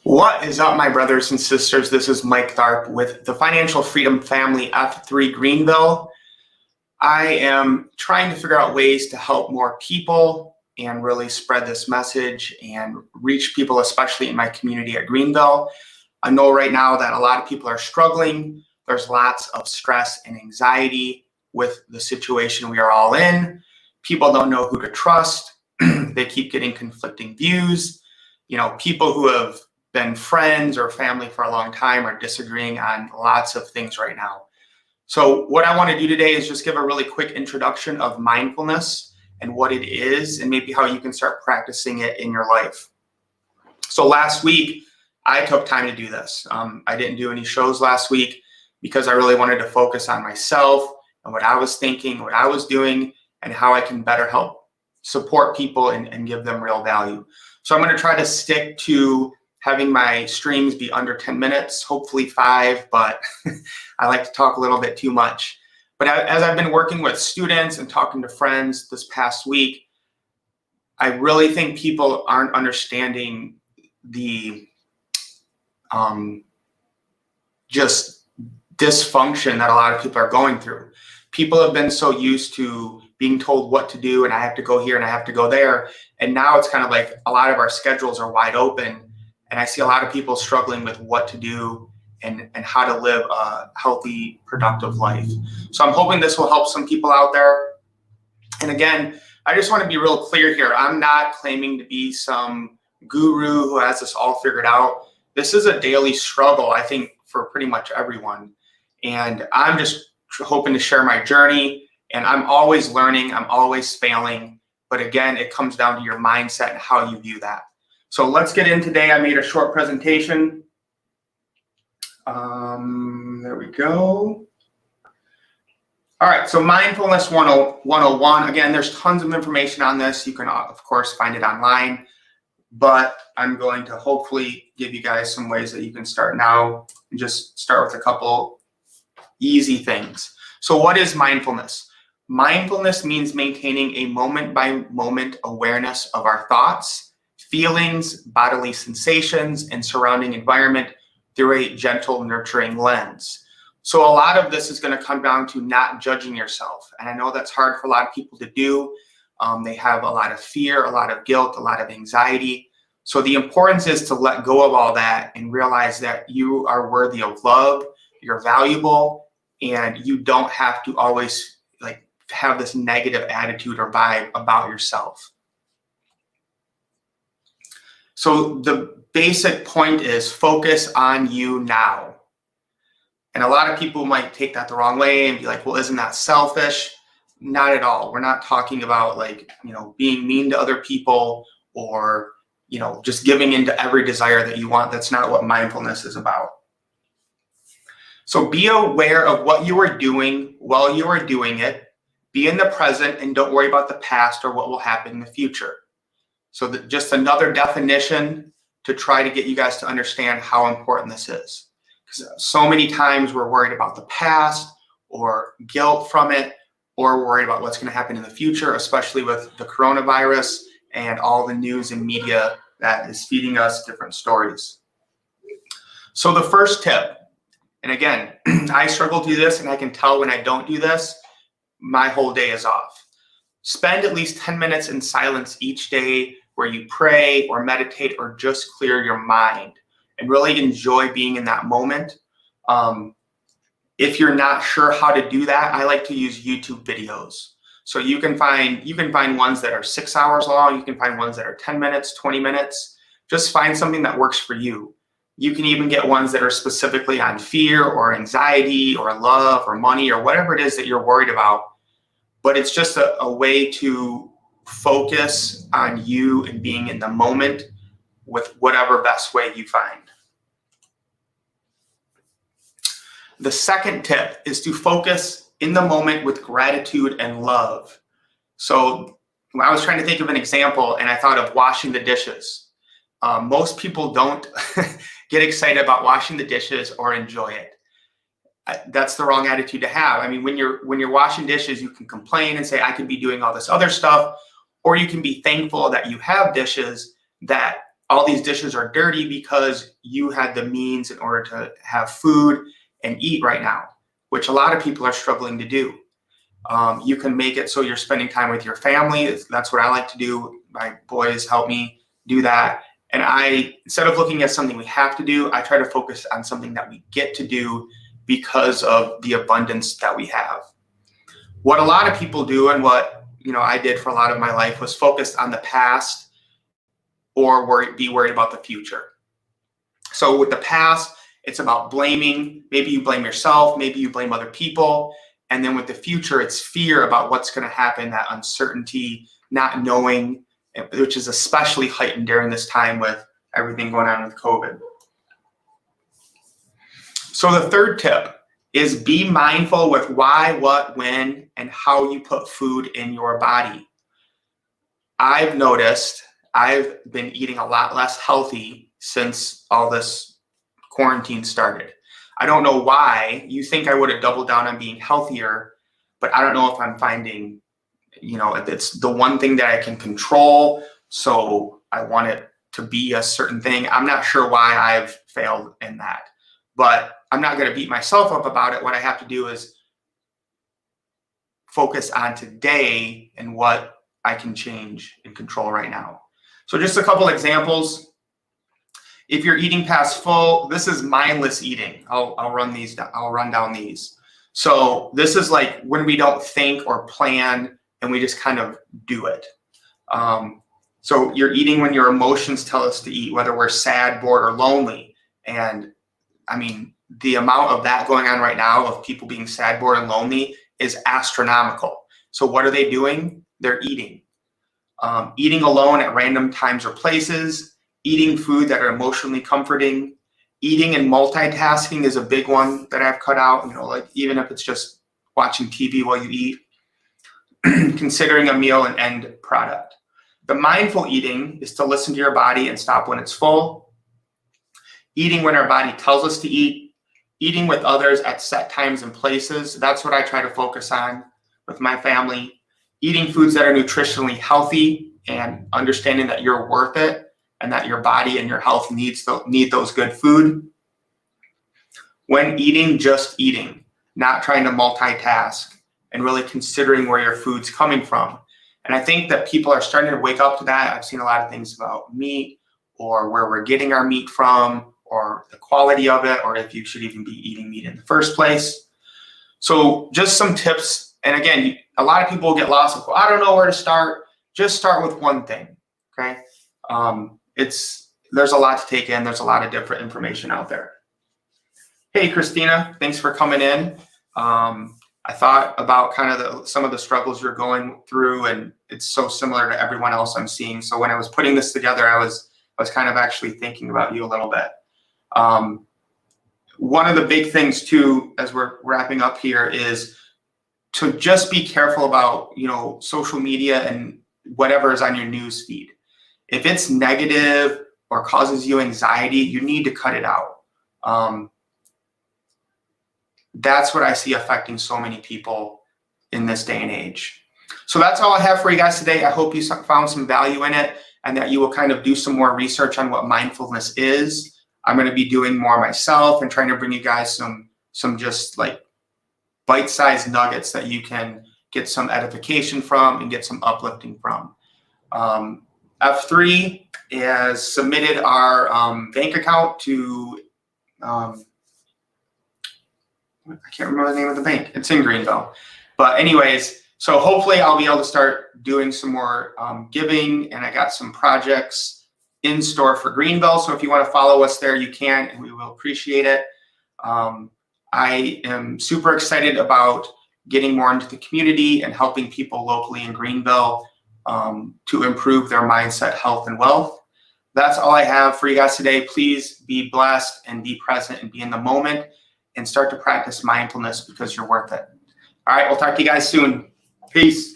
What is up, my brothers and sisters? This is Mike Tharp with the Financial Freedom Family F3 Greenville. I am trying to figure out ways to help more people and really spread this message and reach people, especially in my community at Greenville. I know right now that a lot of people are struggling. There's lots of stress and anxiety with the situation we are all in. People don't know who to trust. They keep getting conflicting views. People who have been friends or family for a long time are disagreeing on lots of things right now. So what I want to do today is just give a really quick introduction of mindfulness and what it is, and maybe how you can start practicing it in your life. So last week, I took time to do this. I didn't do any shows last week because I really wanted to focus on myself and what I was thinking, what I was doing, and how I can better help support people and give them real value. So I'm going to try to stick to having my streams be under 10 minutes, hopefully 5, but I like to talk a little bit too much. But as I've been working with students and talking to friends this past week, I really think people aren't understanding the just dysfunction that a lot of people are going through. People have been so used to being told what to do, and I have to go here and I have to go there. And now it's kind of like a lot of our schedules are wide open. And I see a lot of people struggling with what to do and how to live a healthy, productive life. So I'm hoping this will help some people out there. And again, I just want to be real clear here. I'm not claiming to be some guru who has this all figured out. This is a daily struggle, I think, for pretty much everyone. And I'm just hoping to share my journey. And I'm always learning. I'm always failing. But again, it comes down to your mindset and how you view that. So let's get in today. I made a short presentation. There we go. All right, so Mindfulness 101. Again, there's tons of information on this. You can, of course, find it online. But I'm going to hopefully give you guys some ways that you can start now and just start with a couple easy things. So what is mindfulness? Mindfulness means maintaining a moment-by-moment awareness of our thoughts, feelings, bodily sensations, and surrounding environment through a gentle, nurturing lens. So a lot of this is going to come down to not judging yourself. And I know that's hard for a lot of people to do. They have a lot of fear, a lot of guilt, a lot of anxiety. So the importance is to let go of all that and realize that you are worthy of love, you're valuable, and you don't have to always have this negative attitude or vibe about yourself. So the basic point is focus on you now. And a lot of people might take that the wrong way and be like, well, isn't that selfish? Not at all. We're not talking about being mean to other people or, just giving into every desire that you want. That's not what mindfulness is about. So be aware of what you are doing while you are doing it. Be in the present and don't worry about the past or what will happen in the future. So just another definition to try to get you guys to understand how important this is. Because so many times we're worried about the past or guilt from it, or we're worried about what's going to happen in the future, especially with the coronavirus and all the news and media that is feeding us different stories. So the first tip, and again, I struggle to do this, and I can tell when I don't do this, my whole day is off. Spend at least 10 minutes in silence each day where you pray or meditate or just clear your mind and really enjoy being in that moment. If you're not sure how to do that, I like to use YouTube videos. So you can find ones that are 6 hours long. You can find ones that are 10 minutes, 20 minutes. Just find something that works for you. You can even get ones that are specifically on fear or anxiety or love or money or whatever it is that you're worried about. But it's just a way to focus on you and being in the moment with whatever best way you find. The second tip is to focus in the moment with gratitude and love. So I was trying to think of an example, and I thought of washing the dishes. Most people don't get excited about washing the dishes or enjoy it. That's the wrong attitude to have. I mean, when you're washing dishes, you can complain and say, I could be doing all this other stuff, or you can be thankful that you have dishes that all these dishes are dirty because you had the means in order to have food and eat right now, which a lot of people are struggling to do. You can make it so you're spending time with your family. That's what I like to do. My boys help me do that. And instead of looking at something we have to do, I try to focus on something that we get to do because of the abundance that we have. What a lot of people do, and what I did for a lot of my life, was focused on the past or be worried about the future. So with the past, it's about blaming. Maybe you blame yourself, maybe you blame other people. And then with the future, it's fear about what's going to happen, that uncertainty, not knowing, which is especially heightened during this time with everything going on with COVID. So the third tip is be mindful with why, what, when, and how you put food in your body. I've noticed I've been eating a lot less healthy since all this quarantine started. I don't know why. You think I would have doubled down on being healthier, but I don't know if I'm finding, it's the one thing that I can control. So I want it to be a certain thing. I'm not sure why I've failed in that, but I'm not going to beat myself up about it. What I have to do is focus on today and what I can change and control right now. So just a couple examples. If you're eating past full, this is mindless eating. I'll run down these. So this is like when we don't think or plan and we just kind of do it. So you're eating when your emotions tell us to eat, whether we're sad, bored, or lonely. And I mean, the amount of that going on right now of people being sad, bored, and lonely is astronomical. So what are they doing? They're eating. Eating alone at random times or places, eating food that are emotionally comforting, eating and multitasking is a big one that I've cut out, like even if it's just watching TV while you eat, considering a meal an end product. The mindful eating is to listen to your body and stop when it's full, eating when our body tells us to eat, eating with others at set times and places. That's what I try to focus on with my family. Eating foods that are nutritionally healthy and understanding that you're worth it and that your body and your health need those good food. When eating, just eating, not trying to multitask, and really considering where your food's coming from. And I think that people are starting to wake up to that. I've seen a lot of things about meat or where we're getting our meat from or the quality of it, or if you should even be eating meat in the first place. So just some tips. And again, a lot of people get lost with, I don't know where to start. Just start with one thing, okay? There's a lot to take in. There's a lot of different information out there. Hey, Christina, thanks for coming in. I thought about kind of some of the struggles you're going through, and it's so similar to everyone else I'm seeing. So when I was putting this together, I was kind of actually thinking about you a little bit. One of the big things too, as we're wrapping up here, is to just be careful about, social media and whatever is on your news feed. If it's negative or causes you anxiety, you need to cut it out. That's what I see affecting so many people in this day and age. So that's all I have for you guys today. I hope you found some value in it and that you will kind of do some more research on what mindfulness is. I'm going to be doing more myself and trying to bring you guys some just like bite-sized nuggets that you can get some edification from and get some uplifting from. F3 has submitted our bank account to, I can't remember the name of the bank. It's in Greenville. But anyways, so hopefully I'll be able to start doing some more giving, and I got some projects in store for Greenville. So if you want to follow us there, you can, and we will appreciate it. I am super excited about getting more into the community and helping people locally in Greenville to improve their mindset, health, and wealth. That's all I have for you guys today. Please be blessed and be present and be in the moment and start to practice mindfulness because you're worth it. All right, we'll talk to you guys soon. Peace.